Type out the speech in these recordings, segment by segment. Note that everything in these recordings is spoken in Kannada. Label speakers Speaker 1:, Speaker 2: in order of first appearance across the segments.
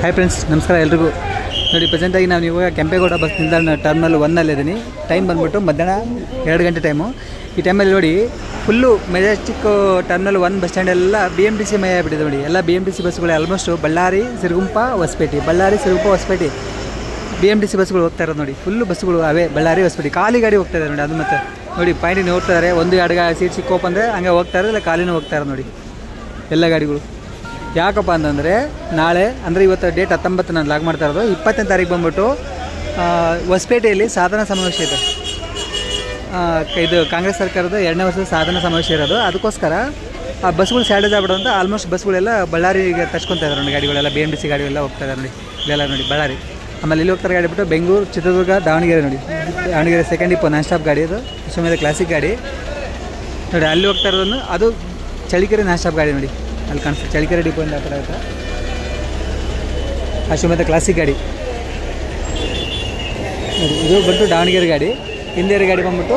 Speaker 1: ಹಾಯ್ ಫ್ರೆಂಡ್ಸ್, ನಮಸ್ಕಾರ ಎಲ್ರಿಗೂ. ನೋಡಿ, ಪ್ರೆಸೆಂಟಾಗಿ ನಾನು ಇವಾಗ ಕೆಂಪೇಗೌಡ ಬಸ್ ನಿಲ್ದಾಣ ಟರ್ಮಿನಲ್ 1 ಇದ್ದೀನಿ. ಟೈಮ್ ಬಂದುಬಿಟ್ಟು ಮಧ್ಯಾಹ್ನ 2 ಗಂಟೆ ಟೈಮು. ಈ ಟೈಮಲ್ಲಿ ನೋಡಿ ಫುಲ್ಲು ಮೆಜೆಸ್ಟಿಕ್ ಟರ್ಮಿನಲ್ 1 ಬಸ್ ಸ್ಟ್ಯಾಂಡೆಲ್ಲ BMTC ಮಯ ಆಗಿಬಿಟ್ಟಿದೆ. ನೋಡಿ, ಎಲ್ಲ BMTC ಬಸ್ಗಳು ಆಲ್ಮೋಸ್ಟು ಬಳ್ಳಾರಿ, ಸಿರುಗುಂಪ, ಹೊಸಪೇಟೆ, ಬಳ್ಳಾರಿ, ಸಿರುಗುಂಪ, ಹೊಸಪೇಟೆ BMTC ಬಸ್ಗಳು ಹೋಗ್ತಾ ಇರೋದು. ನೋಡಿ, ಫುಲ್ಲು ಬಸ್ಗಳು ಅವೇ ಬಳ್ಳಾರಿ, ಹೊಸಪೇಟೆ. ಖಾಲಿ ಗಾಡಿ ಹೋಗ್ತಾ ಇದೆ ನೋಡಿ. ಅದು ಮತ್ತೆ ನೋಡಿ ಪಾಯಿಂಟಿಗೆ ನೋಡ್ತಾರೆ, 1-2 ಸೀಟ್ ಸಿಕ್ಕೋಪಂದರೆ ಹಂಗೆ ಹೋಗ್ತಾರೆ, ಇಲ್ಲ ಖಾಲಿನೂ ಹೋಗ್ತಾರೆ ನೋಡಿ ಎಲ್ಲ ಗಾಡಿಗಳು. ಯಾಕಪ್ಪ ಅಂತಂದರೆ ನಾಳೆ ಅಂದರೆ ಇವತ್ತು ಡೇಟ್ 19 ನಾನು ಲಾಗ್ ಮಾಡ್ತಾ ಇರೋದು. 20ನೇ ತಾರೀಕು ಬಂದ್ಬಿಟ್ಟು ಹೊಸಪೇಟೆಯಲ್ಲಿ ಸಾಧನಾ ಸಮಾವೇಶ ಇದೆ. ಇದು ಕಾಂಗ್ರೆಸ್ ಸರ್ಕಾರದ 2ನೇ ವರ್ಷದ ಸಾಧನಾ ಸಮಾವೇಶ ಇರೋದು. ಅದಕ್ಕೋಸ್ಕರ ಆ ಬಸ್ಗಳು ಸ್ಯಾಡೇಜ್ ಆಗ್ಬಿಡೋ ಅಂತ ಆಲ್ಮೋಸ್ಟ್ ಬಸ್ಗಳೆಲ್ಲ ಬಳ್ಳಾರಿಗೆ ತರ್ಸ್ಕೊತಾ ಇದ್ದಾರೆ ನೋಡಿ. ಗಾಡಿಗಳೆಲ್ಲ BMTC ಗಾಡಿಗಳೆಲ್ಲ ಹೋಗ್ತಾ ಇದ್ದಾರೆ ನೋಡಿ. ಇಲ್ಲೆಲ್ಲ ನೋಡಿ ಬಳ್ಳಾರಿ. ಆಮೇಲೆ ಇಲ್ಲಿ ಹೋಗ್ತಾರೆ ಗಾಡಿ ಬಿಟ್ಟು ಬೆಂಗಳೂರು, ಚಿತ್ರದುರ್ಗ, ದಾವಣಗೆರೆ. ನೋಡಿ, Davanagere second depot non stop ಗಾಡಿ. ಅದು ಅಶ್ವಮೇಧ ಕ್ಲಾಸಿಕ್ ಗಾಡಿ ನೋಡಿ. ಅಲ್ಲಿ ಹೋಗ್ತಾ ಇರೋದನ್ನು ಅದು ಚಳಿಕೆರೆ ನಾನ್ ಸ್ಟಾಪ್ ಗಾಡಿ ನೋಡಿ. ಅಲ್ಲಿ ಕಾಣಿಸ್ತದೆ ಚಳಿಕೆರೆ ಡಿಪೋಯಿಂದ ಆ ಕಡೆ ಆಯಿತಾ ಅಶ್ವಮೇಧ ಕ್ಲಾಸಿಕ್ ಗಾಡಿ ನೋಡಿ. ಇದು ಬಂದು ದಾವಣಗೆರೆ ಗಾಡಿ. ಹಿಂದಿನ ಗಾಡಿ ಬಂದ್ಬಿಟ್ಟು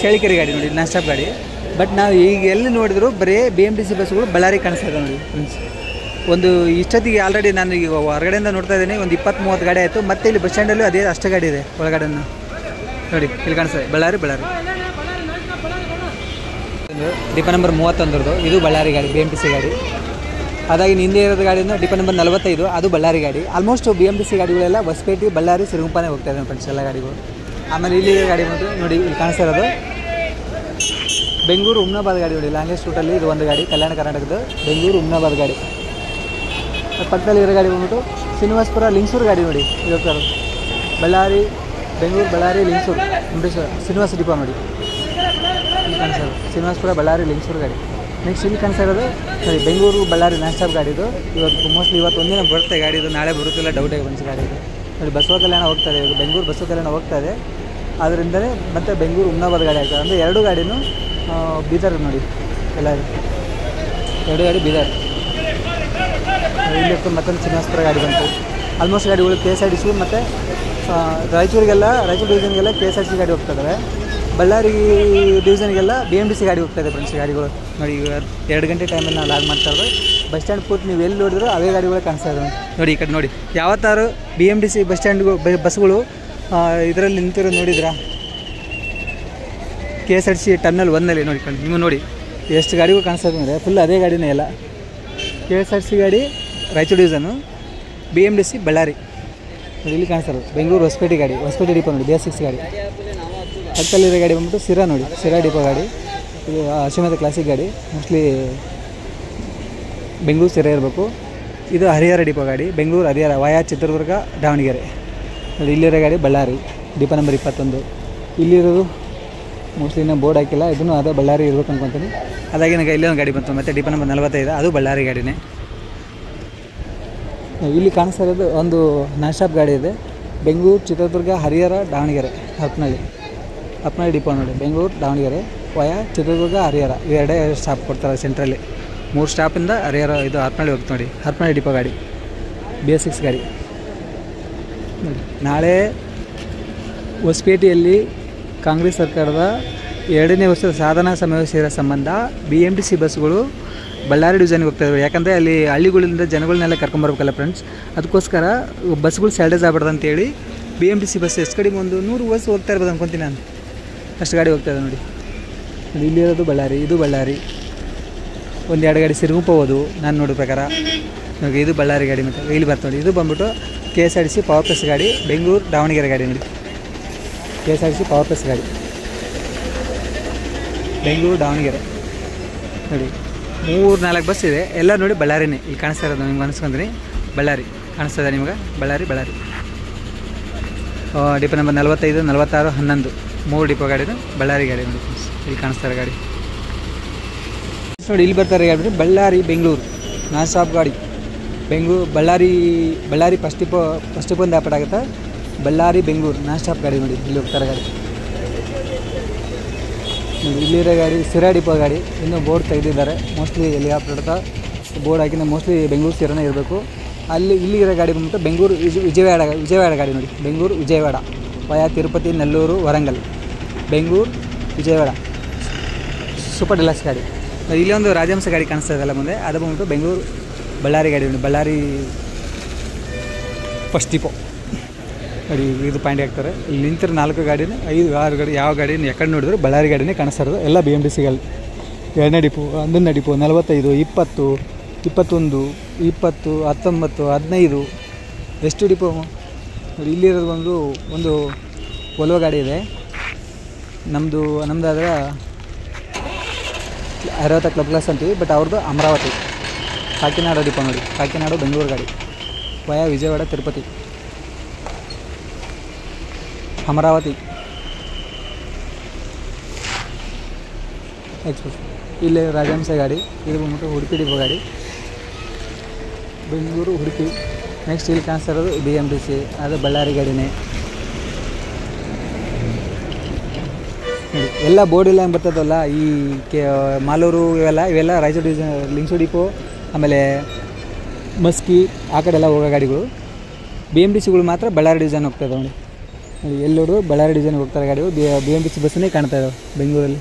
Speaker 1: ಚಳಿಕೆರೆ ಗಾಡಿ ನೋಡಿ, ನಾನ್ ಸ್ಟಾಪ್ ಗಾಡಿ. ಬಟ್ ನಾವು ಈಗ ಎಲ್ಲಿ ನೋಡಿದ್ರು ಬರೀ BMTC ಬಸ್ಗಳು ಬಳ್ಳಾರಿ ಕಾಣಿಸ್ತಾ ಇದೆ ನೋಡಿ ಫ್ರೆಂಡ್ಸ್. ಒಂದು ಇಷ್ಟೊತ್ತಿಗೆ ಆಲ್ರೆಡಿ ನಾನು ಈಗ ಹೊರಗಡೆಯಿಂದ ನೋಡ್ತಾ ಇದ್ದೀನಿ, ಒಂದು 20-30 ಗಾಡಿ ಆಯಿತು. ಮತ್ತು ಇಲ್ಲಿ ಬಸ್ ಸ್ಟ್ಯಾಂಡಲ್ಲೂ ಅದೇ ಅಷ್ಟೇ ಗಾಡಿ ಇದೆ ಒಳಗಡೆಯನ್ನು ನೋಡಿ. ಇಲ್ಲಿ ಕಾಣಿಸ್ತದೆ ಬಳ್ಳಾರಿ. ಡಿಪೋ ನಂಬರ್ 31 ಇದು ಬಳ್ಳಾರಿ ಗಾಡಿ, BMTC ಗಾಡಿ. ಅದಾಗಿ ಹಿಂದೆ ಇರೋದು ಗಾಡಿಯಿಂದ ಡಿಪೋ ನಂಬರ್ 45 ಅದು ಬಳ್ಳಾರಿ ಗಾಡಿ. ಆಲ್ಮೋಸ್ಟ್ BMTC ಗಾಡಿಗಳೆಲ್ಲ ಹೊಸಪೇಟೆ, ಬಳ್ಳಾರಿ, ಸಿರುಗುಂಪನೇ ಹೋಗ್ತಾ ಇದೆ ಫ್ರೆಂಡ್ಸ್ ಎಲ್ಲ ಗಾಡಿಗಳು. ಆಮೇಲೆ ಇಲ್ಲಿ ಗಾಡಿ ಬಂದು ನೋಡಿ, ಇಲ್ಲಿ ಕಾಣಿಸ್ತಾ ಇರೋದು ಬೆಂಗಳೂರು ಹುಮ್ನಾಬಾದ್ ಗಾಡಿ ನೋಡಿ. ಲಾಂಗ್ವೆಸ್ಟ್ ರೂಟಲ್ಲಿ ಇದು ಒಂದು ಗಾಡಿ, ಕಲ್ಯಾಣ ಕರ್ನಾಟಕದ ಬೆಂಗಳೂರು ಹುಮ್ನಾಬಾದ್ ಗಾಡಿ. ಪಕ್ಕದಲ್ಲಿ ಇರೋ ಗಾಡಿ ಬಂದ್ಬಿಟ್ಟು ಶ್ರೀನಿವಾಸಪುರ ಲಿಂಗಸೂರು ಗಾಡಿ ನೋಡಿ. ಇದು ಹೋಗ್ತಾ ಇರೋದು ಬಳ್ಳಾರಿ, ಬೆಂಗಳೂರು, ಬಳ್ಳಾರಿ, ಲಿಂಗಸೂರು, ಶ್ರೀನಿವಾಸ ಡಿಪೋ ನೋಡಿ. ಇಲ್ಲಿ ಕಾಣಿಸ್ತಾ ಇರೋದು ಶ್ರೀನಿವಾಸಪುರ, ಬಳ್ಳಾರಿ, ಲಿಂಗಸೂರು ಗಾಡಿ. ನೆಕ್ಸ್ಟ್ ಇಲ್ಲಿ ಕಾಣಿಸ್ತಾ ಇರೋದು ಸರಿ ಬೆಂಗಳೂರು, ಬಳ್ಳಾರಿ ನಾನ್ ಸ್ಟಾಪ್ ಗಾಡಿದು. ಇವತ್ತು ಒಂದಿನ ಬರುತ್ತೆ ಗಾಡಿ. ಇದು ನಾಳೆ ಬರುತ್ತಿಲ್ಲ ಡೌಟ್ ಆಗಿ ಬಂದು ಗಾಡಿ ಇದು ನೋಡಿ. ಬಸವ ಕಲ್ಯಾಣ ಹೋಗ್ತಾ ಇದೆ, ಬೆಂಗಳೂರು ಬಸವ ಕಲ್ಯಾಣ ಹೋಗ್ತಾ ಇದೆ. ಅದರಿಂದಲೇ ಮತ್ತು ಬೆಂಗಳೂರು ಹುಮ್ನಾಬಾದ್ ಗಾಡಿ ಆಗ್ತದೆ. ಅಂದರೆ 2 ಗಾಡಿನೂ ಬೀದರ್ ನೋಡಿ. ಎಲ್ಲ 2 ಗಾಡಿ ಬೀದರ್. ಇಲ್ಲಿ ಮತ್ತೊಂದು ಶ್ರೀನಿವಾಸಪುರ ಗಾಡಿ ಬಂತು. ಆಲ್ಮೋಸ್ಟ್ ಗಾಡಿಗಳು KSRTC ಮತ್ತು ರಾಯಚೂರು ಡಿವಿಷನ್ಗೆಲ್ಲ KSRTC ಗಾಡಿ ಹೋಗ್ತಾ ಇದ್ದಾವೆ. ಬಳ್ಳಾರಿ ಡಿವಿಷನ್ಗೆಲ್ಲ BMTC ಗಾಡಿ ಹೋಗ್ತಾ ಇದೆ ಫ್ರೆಂಡ್ಸ್ ಗಾಡಿಗಳು ನೋಡಿ. ಈಗ 2 ಗಂಟೆ ಟೈಮಲ್ಲಿ ನಾವು ಲಾಗ್ ಮಾಡ್ತಾ ಇರೋದು. ಬಸ್ ಸ್ಟ್ಯಾಂಡ್ ಪೂರ್ತಿ ನೀವು ಎಲ್ಲಿ ನೋಡಿದ್ರು ಅವೇ ಗಾಡಿಗಳು ಕಾಣಿಸ್ತಾ ಇದ್ದಾವೆ ನೋಡಿ. ಈ ಕಡೆ ನೋಡಿ, ಯಾವತ್ತಾರು BMTC ಬಸ್ ಸ್ಟ್ಯಾಂಡ್ಗಳು ಬಸ್ಗಳು ಇದರಲ್ಲಿ ನಿಂತಿರೋದು ನೋಡಿದ್ರಾ? KSRTC ಟರ್ಮಿನಲ್ 1 ನೋಡಿ. ನೀವು ನೋಡಿ ಎಷ್ಟು ಗಾಡಿಗಳು ಕಾಣಿಸ್ತಾ ಇದೆ ಅಂದರೆ ಫುಲ್ ಅದೇ ಗಾಡಿನೇ ಎಲ್ಲ. KSRTC ಗಾಡಿ ರಾಯಚೂರು ಡಿವಿಷನು, BMTC ಬಳ್ಳಾರಿ ನೋಡಿ. ಇಲ್ಲಿ ಕಾಣಿಸ್ತಾ ಇರೋದು ಬೆಂಗಳೂರು ಹೊಸಪೇಟೆ ಗಾಡಿ, ಹೊಸಪೇಟೆ ಡಿಪೋ ನೋಡಿ, BS6 ಗಾಡಿ. ಪಕ್ಕದಲ್ಲಿರೋ ಗಾಡಿ ಬಂದ್ಬಿಟ್ಟು ಸಿರಾ ನೋಡಿ, ಸಿರಾ ಡಿಪೋ ಗಾಡಿ. ಇದು ಅಶ್ವಮೇಧ ಕ್ಲಾಸಿಕ್ ಗಾಡಿ, ಮೋಸ್ಟ್ಲಿ ಬೆಂಗಳೂರು ಸಿರಾ ಇರಬೇಕು. ಇದು ಹರಿಹರ ಡಿಪೋ ಗಾಡಿ, ಬೆಂಗಳೂರು ಹರಿಹರ ವಾಯಾ ಚಿತ್ರದುರ್ಗ, ದಾವಣಗೆರೆ ನೋಡಿ. ಇಲ್ಲಿರೋ ಗಾಡಿ ಬಳ್ಳಾರಿ, ಡಿಪೋ ನಂಬರ್ 21. ಇಲ್ಲಿರೋದು ಮೋಸ್ಟ್ಲಿ ಇನ್ನೂ ಬೋರ್ಡ್ ಹಾಕಿಲ್ಲ, ಇದನ್ನು ಅದೇ ಬಳ್ಳಾರಿ ಇರಬೇಕು ಅನ್ಕೊತೀನಿ. ಅದಾಗಿ ನನಗೆ ಇಲ್ಲೊಂದು ಗಾಡಿ ಬಂತು, ಮತ್ತು ಡಿಪೋ ನಂಬರ್ 45 ಅದು ಬಳ್ಳಾರಿ ಗಾಡಿನೇ. ಇಲ್ಲಿ ಕಾಣಿಸ್ತಾ ಇರೋದು ಒಂದು ನಾನ್ ಸ್ಟಾಪ್ ಗಾಡಿ ಇದೆ, ಬೆಂಗಳೂರು, ಚಿತ್ರದುರ್ಗ, ಹರಿಹರ, ದಾವಣಗೆರೆ, ಹರಪನಹಳ್ಳಿ ಡಿಪೋ ನೋಡಿ. ಬೆಂಗಳೂರು, ದಾವಣಗೆರೆ ವಾಯಾ ಚಿತ್ರದುರ್ಗ, ಹರಿಹರ ಇವೆರಡೇ ಸ್ಟಾಪ್ ಕೊಡ್ತಾರೆ ಸೆಂಟ್ರಲ್ಲಿ. 3 ಸ್ಟಾಪಿಂದ ಹರಿಹರ ಇದು ಹರಪನಹಳ್ಳಿ ಹೋಗ್ತು ನೋಡಿ. ಹರಪನಹಳ್ಳಿ ಡಿಪೋ ಗಾಡಿ, BS6 ಗಾಡಿ ನೋಡಿ. ನಾಳೆ ಹೊಸಪೇಟೆಯಲ್ಲಿ ಕಾಂಗ್ರೆಸ್ ಸರ್ಕಾರದ 2ನೇ ವರ್ಷದ ಸಾಧನಾ ಸಮಾವೇಶ ಇರೋ ಸಂಬಂಧ BMTC ಬಸ್ಗಳು ಬಳ್ಳಾರಿ ಡಿವಿಷನ್ಗೆ ಹೋಗ್ತಾ ಇದ್ದಾವೆ. ಯಾಕಂದರೆ ಅಲ್ಲಿ ಹಳ್ಳಿಗಳಿಂದ ಜನಗಳನ್ನೆಲ್ಲ ಕರ್ಕೊಂಬರ್ಬೇಕಲ್ಲ ಫ್ರೆಂಡ್ಸ್. ಅದಕ್ಕೋಸ್ಕರ ಬಸ್ಗಳು ಸ್ಯಾಲ್ಡೇಜ್ ಆಗ್ಬಾರ್ದು ಅಂತೇಳಿ BMTC ಬಸ್ ಎಷ್ಟು ಕಡಿಮೆ ಒಂದು 100 ಬಸ್ ಹೋಗ್ತಾ ಇರ್ಬೋದು ಅನ್ಕೊತೀನಿ ನಾನು. ಅಷ್ಟು ಗಾಡಿ ಹೋಗ್ತಾ ಇದೆ ನೋಡಿ. ಇಲ್ಲಿರೋದು ಬಳ್ಳಾರಿ, ಇದು ಬಳ್ಳಾರಿ. 1-2 ಗಾಡಿ ಸಿರುಗುಂಪ ಹೋದು ನಾನು ನೋಡೋ ಪ್ರಕಾರ. ಇದು ಬಳ್ಳಾರಿ ಗಾಡಿ. ಮತ್ತು ಇಲ್ಲಿ ಬರ್ತಾ ನೋಡಿ, ಇದು ಬಂದ್ಬಿಟ್ಟು KSRTC ಪವರ್ ಪ್ಲಸ್ ಗಾಡಿ, ಬೆಂಗಳೂರು, ದಾವಣಗೆರೆ ಗಾಡಿ ನೋಡಿ. KSRTC ಪವರ್ ಪ್ಲಸ್ ಗಾಡಿ, ಬೆಂಗಳೂರು, ದಾವಣಗೆರೆ ನೋಡಿ. 3-4 ಬಸ್ ಇದೆ, ಎಲ್ಲ ನೋಡಿ ಬಳ್ಳಾರಿನೇ. ಇಲ್ಲಿ ಕಾಣಿಸ್ತಾ ಇರೋದು ನಿಮ್ಗೆ ಅನಿಸ್ಕೊಂತೀನಿ ಬಳ್ಳಾರಿ ಕಾಣಿಸ್ತಾ ಇದೆ ನಿಮ್ಗೆ. ಬಳ್ಳಾರಿ ಡಿಪೋ ನಂಬರ್ 45, 46, 11 3 ಡಿಪೋ ಗಾಡಿದು ಬಳ್ಳಾರಿ ಗಾಡಿ ನೋಡಿ. ಇಲ್ಲಿ ಕಾಣಿಸ್ತಾ ಇರೋ ಗಾಡಿ ನೋಡಿ. ಇಲ್ಲಿ ಬರ್ತಾರೆ ಗಾಡಿ ಬಳ್ಳಾರಿ, ಬೆಂಗಳೂರು ನಾನ್ ಸ್ಟಾಪ್ ಗಾಡಿ. ಬೆಂಗಳೂರು, ಬಳ್ಳಾರಿ ಫಸ್ಟ್ ಡಿಪೋಯಿಂದ ಆಪರೇಟ್ ಆಗುತ್ತೆ. ಬಳ್ಳಾರಿ, ಬೆಂಗಳೂರು ನಾನ್ ಸ್ಟಾಪ್ ಗಾಡಿ ನೋಡಿ. ಇಲ್ಲಿ ಹೋಗ್ತಾರೆ ಗಾಡಿ ನೋಡಿ. ಇಲ್ಲಿರೋ ಗಾಡಿ ಸಿರಾ ಡಿಪೋ ಗಾಡಿ. ಇನ್ನೂ ಬೋರ್ಡ್ ತೆಗೆದಿದ್ದಾರೆ, ಮೋಸ್ಟ್ಲಿ ಎಲ್ಲಿ ಆಪರೇಟ್ ಬೋರ್ಡ್ ಹಾಕಿದ್ರೆ ಮೋಸ್ಟ್ಲಿ ಬೆಂಗಳೂರು ಸಿರಾನೇ ಇರಬೇಕು. ಇಲ್ಲಿರೋ ಗಾಡಿ ಬಂದ್ಬಿಟ್ಟು ಬೆಂಗಳೂರು ವಿಜಯವಾಡ ಗಾಡಿ ನೋಡಿ. ಬೆಂಗಳೂರು ವಿಜಯವಾಡ ವಾಯಾ ತಿರುಪತಿ, ನೆಲ್ಲೂರು, ವರಂಗಲ್, ಬೆಂಗಳೂರು ವಿಜಯವಾಡ ಸೂಪರ್ ಡಿಲಕ್ಸ್ ಗಾಡಿ. ಇಲ್ಲೊಂದು ರಾಜಹಂಸ ಗಾಡಿ ಕಾಣಿಸ್ತಾ ಇದೆಲ್ಲ ಮುಂದೆ, ಅದು ಬಂದ್ಬಿಟ್ಟು ಬೆಂಗಳೂರು ಬಳ್ಳಾರಿ ಗಾಡಿ. ಬಳ್ಳಾರಿ ಫಸ್ಟ್ ಡಿಪೋ ನೋಡಿ. ಇದು ಪಾಯಿಂಟ್ ಹಾಕ್ತಾರೆ. ಇಲ್ಲಿ ನಿಂತಿರೋ 4 ಗಾಡಿನ 5 6 ಗಾಡಿ, ಯಾವ ಗಾಡಿನ ಯಾಕಡೆ ನೋಡಿದ್ರು ಬಳ್ಳಾರಿ ಗಾಡಿನೇ ಕಾಣಿಸ್ತಾ ಇರೋದು. ಎಲ್ಲ BMTCಗಳು. 2ನೇ ಡಿಪೋ, 11ನೇ ಡಿಪೋ, 45, 20, 21, 20, 19, 15 ಎಷ್ಟು ಡಿಪೋ ನೋಡಿ. ಇಲ್ಲಿರೋದು ಒಂದು ವೋಲ್ವೋ ಗಾಡಿ ಇದೆ. ನಮ್ಮದಾದ್ರೆ ಐರಾವತ ಕ್ಲಬ್ ಕ್ಲಾಸ್ ಅಂತೀವಿ, ಬಟ್ ಅವ್ರದ್ದು ಅಮರಾವತಿ. ಕಾಕಿನಾಡ ಡಿಪೋ ನೋಡಿ. ಕಾಕಿನಾಡು ಬೆಂಗಳೂರು ಗಾಡಿ ವಯಾ ವಿಜಯವಾಡ ತಿರುಪತಿ ಅಮರಾವತಿ ಎಕ್ಸ್ಪ್ರೆಸ್. ಇಲ್ಲಿ ರಾಜಹಂಸ ಗಾಡಿ. ಇದು ಬಂದ್ಬಿಟ್ಟು ಉಡುಪಿ ಡಿಪೋ ಗಾಡಿ, ಬೆಂಗಳೂರು ಉಡುಪಿ. ನೆಕ್ಸ್ಟ್ ಇಲ್ಲಿ ಕಾಣಿಸ್ತಾ ಇರೋದು BMTC, ಅದು ಬಳ್ಳಾರಿ ಗಾಡಿನೇ ನೋಡಿ. ಎಲ್ಲ ಬೋರ್ಡ್ ಎಲ್ಲ ಬರ್ತದಲ್ಲ ಈ ಮಾಲೂರು ಇವೆಲ್ಲ ರಾಯಚೂರು ಡಿವಿಷನ್, ಲಿಂಗಸೂರು ಡಿಪೋ, ಆಮೇಲೆ ಮಸ್ಕಿ ಆ ಕಡೆ ಎಲ್ಲ ಹೋಗೋ ಗಾಡಿಗಳು. BMTCಗಳು ಮಾತ್ರ ಬಳ್ಳಾರಿ ಡಿವಿಷನ್ ಹೋಗ್ತಾ ಇದ್ದಾವೆ ನೋಡಿ. ಎಲ್ಲರೂ ಬಳ್ಳಾರಿ ಡಿವಿಷನ್ ಹೋಗ್ತಾರೆ ಗಾಡಿಗಳು. BMTC ಬಸ್ಸನ್ನೇ ಕಾಣ್ತಾ ಇದ್ದಾವೆ ಬೆಂಗಳೂರಲ್ಲಿ.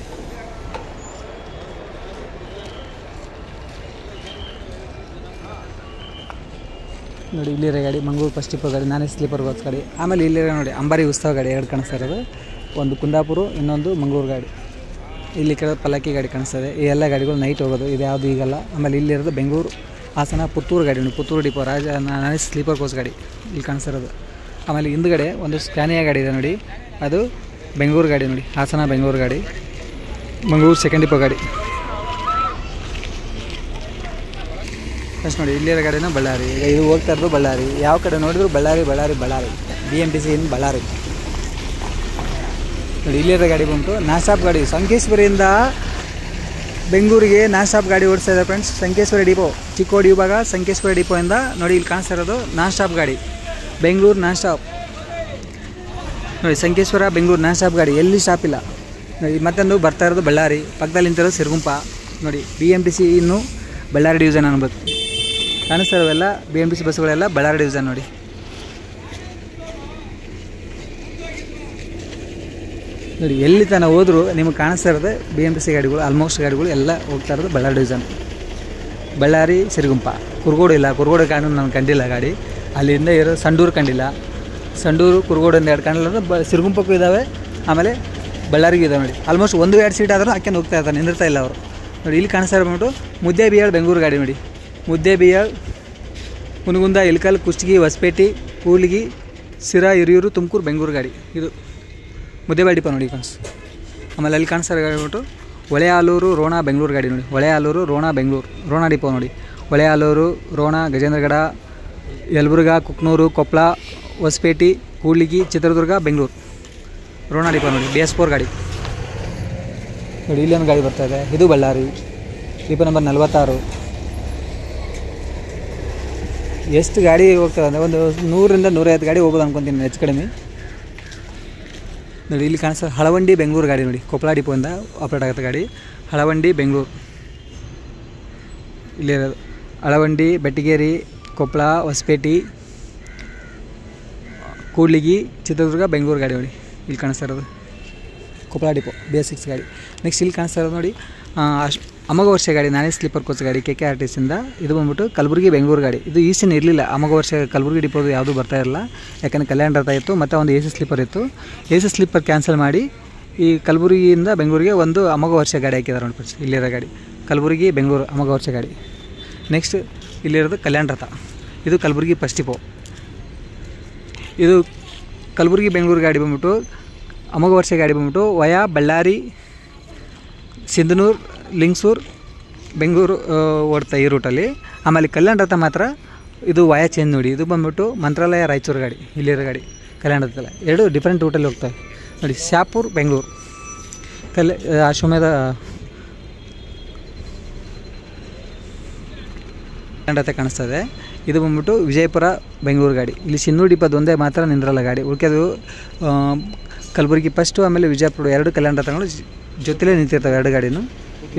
Speaker 1: ನೋಡಿ ಇಲ್ಲಿರೋ ಗಾಡಿ ಮಂಗಳೂರು ಫಸ್ಟ್ ಡಿಪೋ ಗಾಡಿ, ನಾನೇ ಸ್ಲೀಪರ್ ಬಸ್ ಗಾಡಿ. ಆಮೇಲೆ ಇಲ್ಲಿರೋ ನೋಡಿ ಅಂಬಾರಿ ಉತ್ಸವ ಗಾಡಿ 2 ಕಾಣಿಸ್ತಾ ಇರೋದು. ಒಂದು ಕುಂದಾಪುರ, ಇನ್ನೊಂದು ಮಂಗಳೂರು ಗಾಡಿ. ಇಲ್ಲಿ ಕಡೆ ಪಲ್ಲಕ್ಕಿ ಗಾಡಿ ಕಾಣಿಸ್ತದೆ. ಈ ಎಲ್ಲ ಗಾಡಿಗಳು ನೈಟ್ ಹೋಗೋದು, ಇದು ಯಾವುದು ಈಗಲ್ಲ. ಆಮೇಲೆ ಇಲ್ಲಿರೋದು ಬೆಂಗಳೂರು, ಹಾಸನ, ಪುತ್ತೂರು ಗಾಡಿ ನೋಡಿ. ಪುತ್ತೂರು ಡಿಪೋ ನಾನೇ ಸ್ಲೀಪರ್ ಕೋಚ್ ಗಾಡಿ ಇಲ್ಲಿ ಕಾಣಿಸ್ತಿರೋದು. ಆಮೇಲೆ ಹಿಂದುಗಡೆ ಒಂದು ಸ್ಕ್ಯಾನಿಯಾ ಗಾಡಿ ಇದೆ ನೋಡಿ, ಅದು ಬೆಂಗಳೂರು ಗಾಡಿ ನೋಡಿ. ಹಾಸನ ಬೆಂಗಳೂರು ಗಾಡಿ, ಮಂಗಳೂರು ಸೆಕೆಂಡ್ ಡಿಪೋ ಗಾಡಿ. ಫಸ್ಟ್ ನೋಡಿ ಇಲ್ಲಿರೋ ಗಾಡಿನ ಬಳ್ಳಾರಿ. ಈಗ ಇದು ಹೋಗ್ತಾ ಇರೋದು ಬಳ್ಳಾರಿ. ಯಾವ ಕಡೆ ನೋಡಿದ್ರು ಬಳ್ಳಾರಿ ಬಳ್ಳಾರಿ ಬಳ್ಳಾರಿ. BMTC ಇನ್ ಬಳ್ಳಾರಿ ನೋಡಿ. ಇಲ್ಲಿರೋ ಗಾಡಿ ಬಂತು ನಾನ್ ಸ್ಟಾಪ್ ಗಾಡಿ. ಸಂಕೇಶ್ವರಿಯಿಂದ ಬೆಂಗಳೂರಿಗೆ ನಾನ್ ಸ್ಟಾಪ್ ಗಾಡಿ ಓಡಿಸ್ತಾ ಇದ್ದಾರೆ ಫ್ರೆಂಡ್ಸ್. ಸಂಕೇಶ್ವರಿ ಡಿಪೋ, ಚಿಕ್ಕೋಡಿ ವಿಭಾಗ ಸಂಕೇಶ್ವರಿ ಡಿಪೋಯಿಂದ ನೋಡಿ ಇಲ್ಲಿ ಕಾಣಿಸ್ತಾ ಇರೋದು ನಾನ್ ಸ್ಟಾಪ್ ಗಾಡಿ. ಬೆಂಗಳೂರು ನಾನ್ ಸ್ಟಾಪ್ ನೋಡಿ. ಸಂಕೇಶ್ವರ ಬೆಂಗಳೂರು ನಾನ್ ಸ್ಟಾಪ್ ಗಾಡಿ, ಎಲ್ಲಿ ಸ್ಟಾಪ್ ಇಲ್ಲ ನೋಡಿ. ಮತ್ತೊಂದು ಬರ್ತಾ ಇರೋದು ಬಳ್ಳಾರಿ, ಪಕ್ಕದಲ್ಲಿ ನಿಂತಿರೋದು ಸಿರುಗುಂಪ ನೋಡಿ. BMTC ಇನ್ನು ಬಳ್ಳಾರಿ ಡಿವಿಷನ್ ಅನ್ಬೋದು. ಕಾಣಿಸ್ತಾ ಇರೋವೆಲ್ಲ BMTC ಬಸ್ಸುಗಳೆಲ್ಲ ಬಳ್ಳಾರಿ ಡಿವಿಷನ್ ನೋಡಿ. ನೋಡಿ ಎಲ್ಲಿ ತನಕ ಹೋದರೂ ನಿಮಗೆ ಕಾಣಿಸ್ತಾ ಇರೋದು BMTC ಗಾಡಿಗಳು. ಆಲ್ಮೋಸ್ಟ್ ಗಾಡಿಗಳು ಎಲ್ಲ ಹೋಗ್ತಾ ಇರೋದು ಬಳ್ಳಾರಿ ಡಿವಿಷನ್. ಬಳ್ಳಾರಿ ಸಿರುಗುಂಪ, ಕುರುಗೋಡು ಇಲ್ಲ. ಕುರುಗೋಡು ಕಾಣು ನಾನು ಕಂಡಿಲ್ಲ ಗಾಡಿ. ಅಲ್ಲಿಂದ ಇರೋ ಸಂಡೂರು ಕಂಡಿಲ್ಲ. ಸಂಡೂರು ಕುರುಗೋಡಿಂದ 2 ಕಾಣಿಲ್ಲ. ಸಿರುಗುಂಪಕ್ಕೂ ಇದ್ದಾವೆ, ಆಮೇಲೆ ಬಳ್ಳಾರಿಗೂ ಇದ್ದಾವೆ ನೋಡಿ. ಆಲ್ಮೋಸ್ಟ್ 1-2 ಸೀಟ್ ಆದರೂ ಹಾಕ್ಯಂಡು ಹೋಗ್ತಾ ಇರ್ತಾರೆ, ನಿಂದಿರ್ತಾ ಇಲ್ಲ ಅವರು ನೋಡಿ. ಇಲ್ಲಿ ಕಾಣಿಸ್ತಾ ಇರ್ಬಿಟ್ಟು ಮುದ್ದೇಬಿಹಾಳ್ ಬೆಂಗಳೂರು ಗಾಡಿ ನೋಡಿ. ಮುದ್ದೇಬಿಹಾಳ್, ಹುನಗುಂದ, ಇಳಕಲ್, ಕುಷ್ಟಗಿ, ಹೊಸಪೇಟೆ, ಕೂಡ್ಲಿಗಿ, ಸಿರಾ, ಹಿರಿಯೂರು, ತುಮಕೂರು ಬೆಂಗಳೂರು ಗಾಡಿ. ಇದು ಮುದ್ದೇಬಿಹಾಳ್ ಡಿಪೋ ನೋಡಿ ಫ್ರೆಂಡ್ಸ್. ಆಮೇಲೆ ಅಲ್ಲಿ ಕಾಣಿಸ್ತಾ ಗಾಡಿ ಬಿಟ್ಟು ಹೊಳೆಯಾಲೂರು ರೋಣ ಬೆಂಗಳೂರು ಗಾಡಿ ನೋಡಿ. ಹೊಳೆಯಾಲೂರು ರೋಣ ಬೆಂಗಳೂರು, ರೋಣ ಡಿಪೋ ನೋಡಿ. ಹೊಳೆಯಾಲೂರು, ರೋಣ, ಗಜೇಂದ್ರಗಡ, ಯಲಬುರ್ಗಾ, ಕುಕ್ನೂರು, ಕೊಪ್ಪಳ, ಹೊಸಪೇಟೆ, ಕೂಡ್ಲಿಗಿ, ಚಿತ್ರದುರ್ಗ, ಬೆಂಗಳೂರು ರೋಣ ಡಿಪೋ ನೋಡಿ. BS4 ಗಾಡಿ ನೋಡಿ. ಇಲ್ಲೊಂದು ಗಾಡಿ ಬರ್ತಾಯಿದೆ, ಇದು ಬಳ್ಳಾರಿ ಡಿಪೋ ನಂಬರ್ 46. ಎಷ್ಟು ಗಾಡಿ ಹೋಗ್ತದೆ ಅಂದರೆ ಒಂದು 100ರಿಂದ 150 ಗಾಡಿ ಹೋಗೋದು ಅನ್ಕೊತೀನಿ ಹೆಚ್ಚು ಕಡಿಮೆ ನೋಡಿ. ಇಲ್ಲಿ ಕಾಣಿಸ್ತಾ ಹಳವಂಡಿ ಬೆಂಗಳೂರು ಗಾಡಿ ನೋಡಿ. ಕೊಪ್ಪಳ ಡಿಪೋಯಿಂದ ಆಪ್ರೇಟ್ ಆಗುತ್ತೆ ಗಾಡಿ. ಹಳವಂಡಿ ಬೆಂಗಳೂರು ಇಲ್ಲಿರೋದು. ಹಳವಂಡಿ, ಬೆಟ್ಟಗೇರಿ, ಕೊಪ್ಪಳ, ಹೊಸಪೇಟೆ, ಕೂಡ್ಲಿಗಿ, ಚಿತ್ರದುರ್ಗ, ಬೆಂಗಳೂರು ಗಾಡಿ ನೋಡಿ. ಇಲ್ಲಿ ಕಾಣಿಸ್ತಾ ಇರೋದು ಕೊಪ್ಪಳ ಡಿಪೋ BS6 ಗಾಡಿ. ನೆಕ್ಸ್ಟ್ ಇಲ್ಲಿ ಕಾಣಿಸ್ತಾ ಇರೋದು ನೋಡಿ ಅಮೋಘ ವರ್ಷ ಗಾಡಿ, ನಾನೇ ಸ್ಲೀಪರ್ ಕೋಚ್ ಗಾಡಿ KKRTCಯಿಂದ. ಇದು ಬಂದ್ಬಿಟ್ಟು ಕಲಬುರಗಿ ಬೆಂಗಳೂರು ಗಾಡಿ. ಇದು ಈಸಿನ ಇರಲಿಲ್ಲ. ಅಮೋಘ ವರ್ಷ ಕಲಬುರಗಿ ಡಿಪೋದು ಯಾವುದೂ ಬರ್ತಾ ಇರಲಿಲ್ಲ, ಯಾಕಂದರೆ ಕಲ್ಯಾಣ ರಥ ಇತ್ತು ಮತ್ತು ಒಂದು AC ಸ್ಲೀಪರ್ ಇತ್ತು. AC ಸ್ಲೀಪರ್ ಕ್ಯಾನ್ಸಲ್ ಮಾಡಿ ಈ ಕಲಬುರಗಿಯಿಂದ ಬೆಂಗಳೂರಿಗೆ ಒಂದು ಅಮೋಘ ವರ್ಷ ಗಾಡಿ ಹಾಕಿದ್ದಾರೆ ನೋಡಿ ಫ್ರೆಂಡ್ಸ್. ಇಲ್ಲಿರೋ ಗಾಡಿ ಕಲಬುರಗಿ ಬೆಂಗಳೂರು ಅಮೋಘ ವರ್ಷ ಗಾಡಿ. ನೆಕ್ಸ್ಟ್ ಇಲ್ಲಿರೋದು ಕಲ್ಯಾಣ ರಥ, ಇದು ಕಲಬುರಗಿ ಫಸ್ಟ್ ಡಿಪೋ. ಇದು ಕಲಬುರಗಿ ಬೆಂಗಳೂರು ಗಾಡಿ ಬಂದ್ಬಿಟ್ಟು ಅಮೋಘ ವರ್ಷ ಗಾಡಿ ಬಂದ್ಬಿಟ್ಟು ವಯಾ ಬಳ್ಳಾರಿ, ಸಿಂಧನೂರು, ಲಿಂಗಸೂರು, ಬೆಂಗಳೂರು ಓಡ್ತಾ ಈ ರೂಟಲ್ಲಿ. ಆಮೇಲೆ ಕಲ್ಯಾಣ ರಥ ಮಾತ್ರ ಇದು ವಯಾ ಚೇಂಜ್ ನೋಡಿ. ಇದು ಬಂದ್ಬಿಟ್ಟು ಮಂತ್ರಾಲಯ ರಾಯಚೂರು ಗಾಡಿ. ಇಲ್ಲಿರೋ ಗಾಡಿ ಕಲ್ಯಾಣ ರಥಲ್ಲ, 2 ಡಿಫ್ರೆಂಟ್ ರೂಟಲ್ಲಿ ಹೋಗ್ತವೆ ನೋಡಿ. ಶಾಪುರ್ ಬೆಂಗಳೂರು ಅಶ್ವಮೇಧ ಕಲ್ಯಾಣ ರಥ ಕಾಣಿಸ್ತದೆ. ಇದು ಬಂದ್ಬಿಟ್ಟು ವಿಜಯಪುರ ಬೆಂಗಳೂರು ಗಾಡಿ. ಇಲ್ಲಿ ಸಿನ್ನೂರು ಡಿಪೋದು ಒಂದೇ ಮಾತ್ರ ನಿಂದ್ರಲ್ಲ ಗಾಡಿ. ಉಳ್ಕೆದು ಕಲಬುರಗಿ ಫಸ್ಟು, ಆಮೇಲೆ ವಿಜಯಪುರ 2 ಕಲ್ಯಾಣ ರಥಗಳು ಜೊತೆಲೇ ನಿಂತಿರ್ತವೆ 2 ಗಾಡಿನೂ.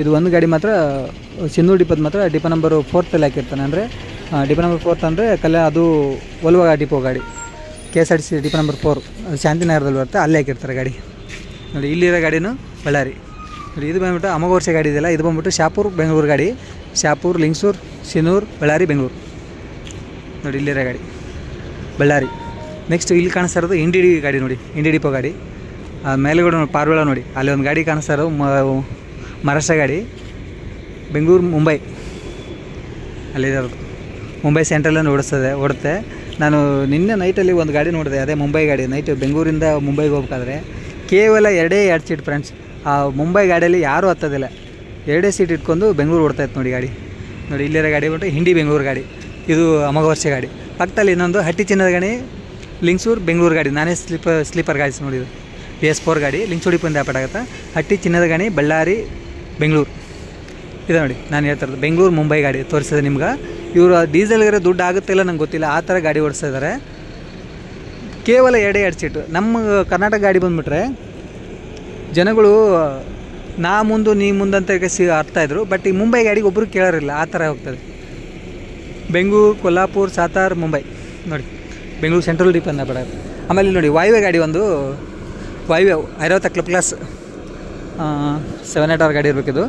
Speaker 1: ಇದು ಒಂದು ಗಾಡಿ ಮಾತ್ರ ಸಿನ್ನೂರು ಡಿಪೋದು ಮಾತ್ರ ಡಿಪೋ ನಂಬರ್ 4 ಹಾಕಿರ್ತಾನೆ. ಅಂದರೆ ಡಿಪೋ ನಂಬರ್ 4 ಅಂದರೆ ಅದು ವೋಲ್ವೋ ಡಿಪೋ ಗಾಡಿ. KSRTC ಡಿಪೋ ನಂಬರ್ 4 ಶಾಂತಿನಗರದಲ್ಲಿ ಬರುತ್ತೆ, ಅಲ್ಲೇ ಹಾಕಿರ್ತಾರೆ ಗಾಡಿ ನೋಡಿ. ಇಲ್ಲಿರೋ ಗಾಡಿನೂ ಬಳ್ಳಾರಿ ನೋಡಿ. ಇದು ಬಂದ್ಬಿಟ್ಟು ಅಮೋಘ ವರ್ಷ ಗಾಡಿ ಇದೆಯಲ್ಲ, ಇದು ಬಂದ್ಬಿಟ್ಟು ಶಾಪುರ್ ಬೆಂಗಳೂರು ಗಾಡಿ. ಶಾಪುರ್, ಲಿಂಗಸೂರು, ಸಿನ್ನೂರು, ಬಳ್ಳಾರಿ, ಬೆಂಗಳೂರು ನೋಡಿ ಇಲ್ಲಿರೋ ಗಾಡಿ. ಬಳ್ಳಾರಿ. ನೆಕ್ಸ್ಟ್ ಇಲ್ಲಿ ಕಾಣಿಸ್ತಾ ಇರೋದು ಇಂಡಿ ಗಾಡಿ ನೋಡಿ, ಇಂಡಿ ಡಿಪೋ ಗಾಡಿ. ಮೇಲುಗಡೆ ನೋಡಿ ಪಾರ್ವೇಳ ನೋಡಿ, ಅಲ್ಲಿ ಒಂದು ಗಾಡಿ ಕಾಣಿಸ್ತಾ ಇರೋದು ಮಹಾರಾಷ್ಟ್ರ ಗಾಡಿ. ಬೆಂಗಳೂರು ಮುಂಬೈ ಅಲ್ಲಿರೋದು, ಮುಂಬೈ ಸೆಂಟ್ರಲನ್ನು ಓಡುತ್ತೆ. ನಾನು ನಿನ್ನೆ ನೈಟಲ್ಲಿ ಒಂದು ಗಾಡಿ ನೋಡಿದೆ, ಅದೇ ಮುಂಬೈ ಗಾಡಿ. ನೈಟ್ ಬೆಂಗಳೂರಿಂದ ಮುಂಬೈಗೆ ಹೋಗ್ಬೇಕಾದ್ರೆ ಕೇವಲ 2 ಸೀಟ್ ಫ್ರೆಂಡ್ಸ್. ಆ ಮುಂಬೈ ಗಾಡಿಯಲ್ಲಿ ಯಾರೂ ಹತ್ತೋದಿಲ್ಲ, 2 ಸೀಟ್ ಇಟ್ಕೊಂಡು ಬೆಂಗಳೂರು ಓಡ್ತಾಯಿತ್ತು ನೋಡಿ ಗಾಡಿ. ನೋಡಿ ಇಲ್ಲಿರೋ ಗಾಡಿ ಬಿಟ್ಟು ಹಿಂಡಿ ಬೆಂಗಳೂರು ಗಾಡಿ, ಇದು ಅಮೋಘ ವರ್ಷ ಗಾಡಿ. ಪಕ್ಕದಲ್ಲಿ ಇನ್ನೊಂದು ಹಟ್ಟಿ ಚಿನ್ನದ ಗಣಿ ಲಿಂಗ್ಸೂರು ಬೆಂಗಳೂರು ಗಾಡಿ, ನಾನೇ ಸ್ಲೀಪರ್ ಗಾಡಿ ನೋಡಿದ್ದು. PS4 ಗಾಡಿ ಲಿಂಗ್ಸೂಡಿ ಪಂದ ಆಗುತ್ತೆ. ಹಟ್ಟಿ ಚಿನ್ನದ ಗಣಿ ಬಳ್ಳಾರಿ ಬೆಂಗಳೂರು ಇದೆ ನೋಡಿ. ನಾನು ಹೇಳ್ತಾ ಇರೋದು ಬೆಂಗಳೂರು ಮುಂಬೈ ಗಾಡಿ ತೋರಿಸಿದೆ ನಿಮ್ಗೆ. ಇವರು ಡೀಸೆಲ್ಗೆ ದುಡ್ಡು ಆಗುತ್ತಿಲ್ಲ ನಂಗೆ ಗೊತ್ತಿಲ್ಲ, ಆ ಥರ ಗಾಡಿ ಓಡಿಸ್ತಾ ಇದ್ದಾರೆ. ಕೇವಲ 2 ಸೀಟು. ನಮ್ಮ ಕರ್ನಾಟಕ ಗಾಡಿ ಬಂದುಬಿಟ್ರೆ ಜನಗಳು ನಾ ಮುಂದೆ ನೀ ಮುಂದಂತ ಅರ್ತಾಯಿದ್ರು. ಬಟ್ ಈ ಮುಂಬೈ ಗಾಡಿಗೆ ಒಬ್ಬರು ಕೇಳೋರಿಲ್ಲ, ಆ ಥರ ಹೋಗ್ತದೆ. ಬೆಂಗಳೂರು, ಕೊಲ್ಹಾಪುರ, ಸಾತಾರ್, ಮುಂಬೈ ನೋಡಿ. ಬೆಂಗಳೂರು ಸೆಂಟ್ರಲ್ ಡಿಪೋ ಅಂತ ಪಡ. ಆಮೇಲೆ ನೋಡಿ ವಾಯುವ್ಯ ಗಾಡಿ, ಒಂದು ವಾಯುವ್ಯ 50 ಕ್ಲಾಸ್ 7-8 ಗಾಡಿ ಇರಬೇಕಿದು.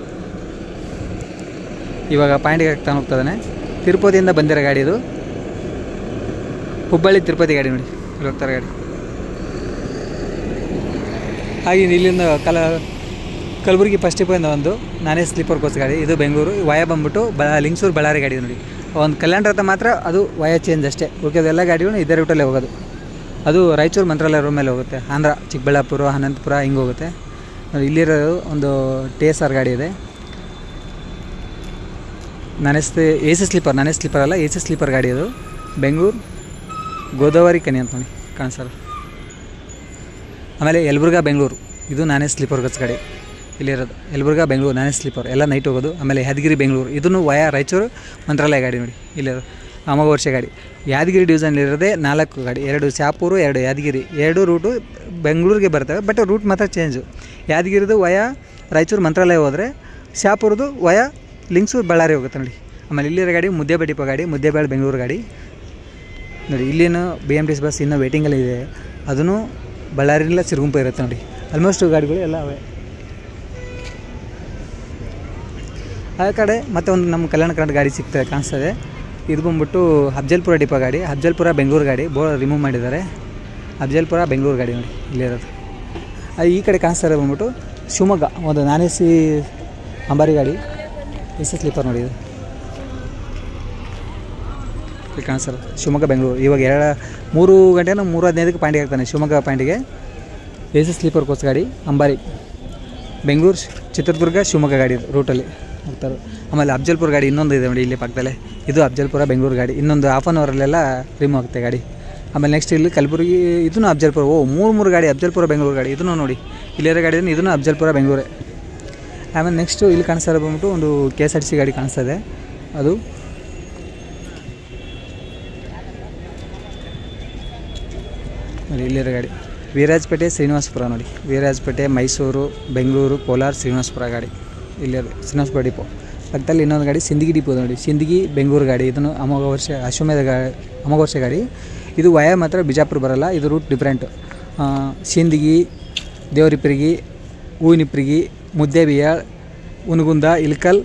Speaker 1: ಇವಾಗ ಪಾಯಿಂಟಿಗೆ ತಾನು ಹೋಗ್ತದಾನೆ. ತಿರುಪತಿಯಿಂದ ಬಂದಿರೋ ಗಾಡಿ ಇದು, ಹುಬ್ಬಳ್ಳಿ ತಿರುಪತಿ ಗಾಡಿ ನೋಡಿ, ಇಲ್ಲಿ ಹೋಗ್ತಾರೆ ಗಾಡಿ. ಹಾಗೆ ಇಲ್ಲಿಂದ ಕಲಬುರಗಿ ಫಸ್ಟ್ ಡಿಪೋಯಿಂದ ಒಂದು ನಾನೇ ಸ್ಲೀಪರ್ ಕೋಚ್ ಗಾಡಿ, ಇದು ಬೆಂಗಳೂರು. ವಯ ಬಂದ್ಬಿಟ್ಟು ಲಿಂಗ್ಸೂರು ಬಳ್ಳಾರಿ ಗಾಡಿ ನೋಡಿ. ಒಂದು ಕಲ್ಯಾಣ ರಥ ಮಾತ್ರ ಅದು ವಯ ಚೇಂಜ್ ಅಷ್ಟೇ, ಉಳಿದೆಲ್ಲ ಗಾಡಿಗಳು ಇದೇ ರೂಟಲ್ಲೇ ಹೋಗೋದು. ಅದು ರಾಯಚೂರು ಮಂತ್ರಾಲಯ ರೋಡ್ ಮೇಲೆ ಹೋಗುತ್ತೆ, ಆಂಧ್ರ ಚಿಕ್ಕಬಳ್ಳಾಪುರ ಅನಂತಪುರ ಹಿಂಗೆ ಹೋಗುತ್ತೆ ನೋಡಿ. ಇಲ್ಲಿರೋದು ಒಂದು TSR ಗಾಡಿ ಇದೆ, AC ಸ್ಲೀಪರ್, ನಾನೇ ಸ್ಲೀಪರ್ ಅಲ್ಲ, AC ಸ್ಲೀಪರ್ ಗಾಡಿ ಅದು. ಬೆಂಗಳೂರು ಗೋದಾವರಿ ಕನಿ ಅಂತ ನೋಡಿ ಕಾಣಿಸೋದು. ಆಮೇಲೆ ಯಲಬುರ್ಗಾ ಬೆಂಗಳೂರು, ಇದು ನಾನೇ ಸ್ಲೀಪರ್ ಕೋಚ್ ಗಾಡಿ ಇಲ್ಲಿರೋದು. ಯಲಬುರ್ಗಾ ಬೆಂಗಳೂರು ನಾನೇ ಸ್ಲೀಪರ್, ಎಲ್ಲ ನೈಟ್ ಹೋಗೋದು. ಆಮೇಲೆ ಯಾದಗಿರಿ ಬೆಂಗಳೂರು, ಇದನ್ನು ವಯ ರಾಯಚೂರು ಮಂತ್ರಾಲಯ ಗಾಡಿ ನೋಡಿ ಇಲ್ಲಿರೋದು. ಅಮೋಘ ವರ್ಷ ಗಾಡಿ. ಯಾದಗಿರಿ ಡಿವಿಷನ್ಲಿರೋದೇ 4 ಗಾಡಿ, 2 ಶಾಪೂರು, 2 ಯಾದಗಿರಿ. 2 ರೂಟು ಬೆಂಗಳೂರಿಗೆ ಬರ್ತವೆ, ಬಟ್ ರೂಟ್ ಮಾತ್ರ ಚೇಂಜು. ಯಾದಗಿರಿದು ವಯ ರಾಯಚೂರು ಮಂತ್ರಾಲಯ ಹೋದರೆ, ಶಾಪುರದು ವಯ ಲಿಂಗ್ಸೂರು ಬಳ್ಳಾರಿ ಹೋಗುತ್ತೆ ನೋಡಿ. ಆಮೇಲೆ ಇಲ್ಲಿರೋ ಗಾಡಿ ಮುದ್ದೇಬೇಳೆ ಡಿಪೋ ಗಾಡಿ, ಮುದ್ದೇಬೇಳೆ ಬೆಂಗಳೂರು ಗಾಡಿ ನೋಡಿ. ಇಲ್ಲೇನು BMTC ಬಸ್ ಇನ್ನೂ ವೇಟಿಂಗಲ್ಲಿ ಇದೆ, ಅದನ್ನು ಬಳ್ಳಾರಿಯಿಂದ ಸಿರುಗುಂಪ ಇರುತ್ತೆ ನೋಡಿ. ಆಲ್ಮೋಸ್ಟ್ ಗಾಡಿಗಳು ಎಲ್ಲ ಅವೇ. ಆ ಕಡೆ ಮತ್ತೆ ಒಂದು ನಮ್ಮ ಕಲ್ಯಾಣ ಕರ್ನಾಟಕ ಗಾಡಿ ಸಿಗ್ತದೆ ಕಾಣಿಸ್ತದೆ. ಇದು ಬಂದ್ಬಿಟ್ಟು ಅಫ್ಜಲ್ಪುರ ಡಿಪೋ ಗಾಡಿ, ಅಫ್ಜಲ್ಪುರ ಬೆಂಗಳೂರು ಗಾಡಿ. ಬೋರ್ಡ್ ರಿಮೂವ್ ಮಾಡಿದ್ದಾರೆ, ಅಫ್ಜಲ್ಪುರ ಬೆಂಗಳೂರು ಗಾಡಿ ನೋಡಿ ಇಲ್ಲಿರೋದು. ಈ ಕಡೆ ಕಾಣಿಸ್ತಾರೆ ಬಂದ್ಬಿಟ್ಟು ಶಿವಮೊಗ್ಗ ಒಂದು ನಾನೇ ಅಂಬಾರಿ ಗಾಡಿ, AC ಸ್ಲೀಪರ್ ನೋಡಿ. ಇದು ಇಲ್ಲಿ ಕಾಣಿಸ್ತಾರೆ ಶಿವಮೊಗ್ಗ ಬೆಂಗಳೂರು. ಇವಾಗ 3 ಗಂಟೆನೂ 3:15ಕ್ಕೆ ಪಾಯಿಂಟಿಗೆ ಆಗ್ತಾನೆ ಶಿವಮೊಗ್ಗ ಪಾಯಿಂಟಿಗೆ. AC ಸ್ಲೀಪರ್ ಕೋಚ್ ಗಾಡಿ ಅಂಬಾರಿ, ಬೆಂಗಳೂರು ಚಿತ್ರದುರ್ಗ ಶಿವಮೊಗ್ಗ ಗಾಡಿ ರೂಟಲ್ಲಿ ಹೋಗ್ತಾರೆ. ಆಮೇಲೆ ಅಫ್ಜಲ್ಪುರ ಗಾಡಿ ಇನ್ನೊಂದು ಇದೆ ನೋಡಿ ಇಲ್ಲಿ ಪಕ್ಕದಲ್ಲೇ, ಇದು ಅಫ್ಜಲ್ಪುರ ಬೆಂಗಳೂರು ಗಾಡಿ. ಇನ್ನೊಂದು ½ ಆನ್ ಅವರಲ್ಲೆಲ್ಲ ರಿಮೂವ್ ಆಗುತ್ತೆ ಗಾಡಿ. ಆಮೇಲೆ ನೆಕ್ಸ್ಟ್ ಇಲ್ಲಿ ಕಲಬುರಗಿ, ಇದನ್ನು ಅಫ್ಜಲ್ಪುರ. 3 ಗಾಡಿ ಅಫ್ಜಲ್ಪುರ ಬೆಂಗಳೂರು ಗಾಡಿ, ಇದನ್ನು ನೋಡಿ ಇಲ್ಲಿರೋ ಗಾಡಿ ಇದನ್ನು ಅಫ್ಜಲ್ಪುರ ಬೆಂಗಳೂರೇ. ಆಮೇಲೆ ನೆಕ್ಸ್ಟು ಇಲ್ಲಿ ಕಾಣಿಸ್ತಾ ಇರೋ ಬಂದ್ಬಿಟ್ಟು ಒಂದು KSRTC ಗಾಡಿ ಕಾಣಿಸ್ತಾ ಇದೆ, ಅದು ನೋಡಿ ಇಲ್ಲಿರೋ ಗಾಡಿ ವೀರಾಜಪೇಟೆ ಶ್ರೀನಿವಾಸಪುರ ನೋಡಿ. ವೀರಾಜಪೇಟೆ, ಮೈಸೂರು, ಬೆಂಗಳೂರು, ಕೋಲಾರ, ಶ್ರೀನಿವಾಸಪುರ ಗಾಡಿ ಇಲ್ಲಿರೋದು ಶ್ರೀನಿವಾಸಪುರ ಡಿಪೋ. ಪಕ್ಕದಲ್ಲಿ ಇನ್ನೊಂದು ಗಾಡಿ ಸಿಂದಗಿ ಡಿಪೋ ನೋಡಿ, ಸಿಂದಗಿ ಬೆಂಗಳೂರು ಗಾಡಿ. ಇದನ್ನು ಅಮೋಘ ವರ್ಷ ಗಾಡಿ. ಇದು ವಯ ಮಾತ್ರ ಬಿಜಾಪುರ ಬರೋಲ್ಲ, ಇದು ರೂಟ್ ಡಿಫ್ರೆಂಟು. ಸಿಂದಗಿ, ದೇವರಿಪ್ಪರಿಗೆ, ಹೂವಿನಿಪ್ಪರಿಗೆ, ಮುದ್ದೇಬಿಹಾಳ್, ಹುನಗುಂದ, ಇಲ್ಕಲ್,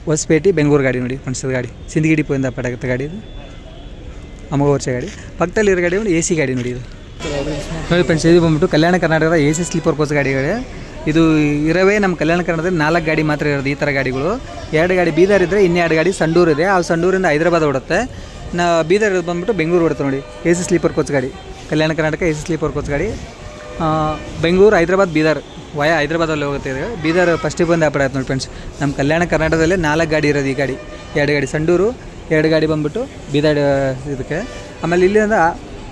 Speaker 1: ಹೊಸಪೇಟೆ ಬೆಂಗಳೂರು ಗಾಡಿ ನೋಡಿ ಕಾಣಿಸೋದು ಗಾಡಿ. ಸಿಂದಗಿ ಡಿಪೋಯಿಂದ ಪಟಾಗುತ್ತೆ ಗಾಡಿ, ಇದು ಅಮೋಘ ವರ್ಷ ಗಾಡಿ. ಪಕ್ಕದಲ್ಲಿರೋ ಗಾಡಿ ಒಂದು AC ಗಾಡಿ ನೋಡಿ. ಇದು ನೋಡಿ ಫ್ರೆಂಡ್ಸ್, ಇದು ಬಂದ್ಬಿಟ್ಟು ಕಲ್ಯಾಣ ಕರ್ನಾಟಕದ AC ಸ್ಲೀಪರ್ ಕೋಚ್ ಗಾಡಿಗಳೇ. ಇದು ಇರೋವೇ ನಮ್ಮ ಕಲ್ಯಾಣ ಕರ್ನಾಟಕದಲ್ಲಿ 4 ಗಾಡಿ ಮಾತ್ರ ಇರೋದು ಈ ಥರ ಗಾಡಿಗಳು. 2 ಗಾಡಿ ಬೀದರ್ ಇದ್ದರೆ, ಇನ್ನೆರಡು ಗಾಡಿ ಸಂಡೂರು ಇದೆ. ಆ ಸಂಡೂರಿಂದ ಹೈದರಾಬಾದ್ ಓಡುತ್ತೆ. ಬೀದರ್ ಬಂದುಬಿಟ್ಟು ಬೆಂಗಳೂರು ಓಡುತ್ತೆ ನೋಡಿ. AC ಸ್ಲೀಪರ್ ಕೋಚ್ ಗಾಡಿ, Kalyana Karnataka AC sleeper coach ಗಾಡಿ. ಬೆಂಗಳೂರು, ಹೈದರಾಬಾದ್, ಬೀದರ್ ವಯ ಹೈದರಾಬಾದಲ್ಲಿ ಹೋಗುತ್ತೆ. ಇದು ಬೀದರ್ ಫಸ್ಟ್ ಬಂದು ಆಪಡಾಯ್ತು ನೋಡಿ ಫ್ರೆಂಡ್ಸ್. ನಮ್ಮ ಕಲ್ಯಾಣ ಕರ್ನಾಟಕದಲ್ಲೇ 4 ಗಾಡಿ ಇರೋದು ಈ ಗಾಡಿ. 2 ಗಾಡಿ ಸಂಡೂರು, 2 ಗಾಡಿ ಬಂದುಬಿಟ್ಟು ಬೀದರ್ ಇದಕ್ಕೆ. ಆಮೇಲೆ ಇಲ್ಲಿಂದ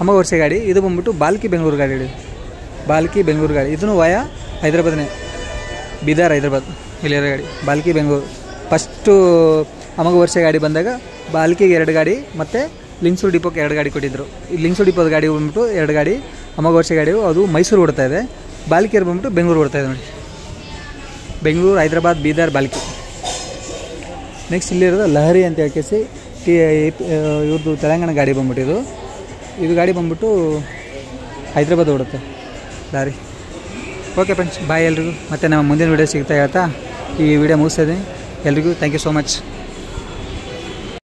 Speaker 1: ಅಮೋಘ ವರ್ಷ ಗಾಡಿ, ಇದು ಬಂದುಬಿಟ್ಟು ಬಾಲ್ಕಿ ಬೆಂಗಳೂರು ಗಾಡಿ. ಬಾಲ್ಕಿ ಬೆಂಗಳೂರು ಗಾಡಿ, ಇದನ್ನು ವಯ ಹೈದರಾಬಾದ್ನೇ, ಬೀದರ್ ಹೈದರಾಬಾದ್ ಇಲ್ಲಿರೋ ಗಾಡಿ. ಬಾಲ್ಕಿ ಬೆಂಗಳೂರು ಫಸ್ಟು ಅಮೋಘ ವರ್ಷ ಗಾಡಿ ಬಂದಾಗ ಬಾಲ್ಕಿಗೆ 2 ಗಾಡಿ ಮತ್ತು ಲಿಂಗ್ಸೂರು ಡಿಪೋಕ್ಕೆ 2 ಗಾಡಿ ಕೊಟ್ಟಿದ್ದರು. ಈ ಲಿಂಗ್ಸೂರು ಡಿಪೋದ ಗಾಡಿ ಬಂದ್ಬಿಟ್ಟು 2 ಗಾಡಿ ಅಮೋಘ ವರ್ಷ ಗಾಡಿ, ಅದು ಮೈಸೂರು ಓಡ್ತಾ ಇದೆ. ಬಾಲ್ಕಿಯರು ಬಂದ್ಬಿಟ್ಟು ಬೆಂಗಳೂರು ಓಡ್ತಾ ಇದೆ ನೋಡಿ. ಬೆಂಗಳೂರು, ಹೈದರಾಬಾದ್, ಬೀದರ್, ಬಾಲ್ಕಿ. ನೆಕ್ಸ್ಟ್ ಇಲ್ಲಿರೋದು ಲಹರಿ ಅಂತ ಹೇಳ್ಕೇಸಿ ಇವ್ರದ್ದು ತೆಲಂಗಾಣ ಗಾಡಿ ಬಂದ್ಬಿಟ್ಟು ಇದು ಗಾಡಿ ಬಂದ್ಬಿಟ್ಟು ಹೈದರಾಬಾದ್ ಓಡುತ್ತೆ ಲಾರಿ. ಓಕೆ ಫ್ರೆಂಡ್ಸ್, ಬಾಯ್ ಎಲ್ರಿಗೂ. ಮತ್ತು ನಮ್ಮ ಮುಂದಿನ ವೀಡಿಯೋ ಸಿಗ್ತಾ ಹೇಳ್ತಾ ಈ ವಿಡಿಯೋ ಮುಗಿಸ್ತಾ ಇದ್ದೀನಿ. ಎಲ್ರಿಗೂ ಥ್ಯಾಂಕ್ ಯು ಸೋ ಮಚ್.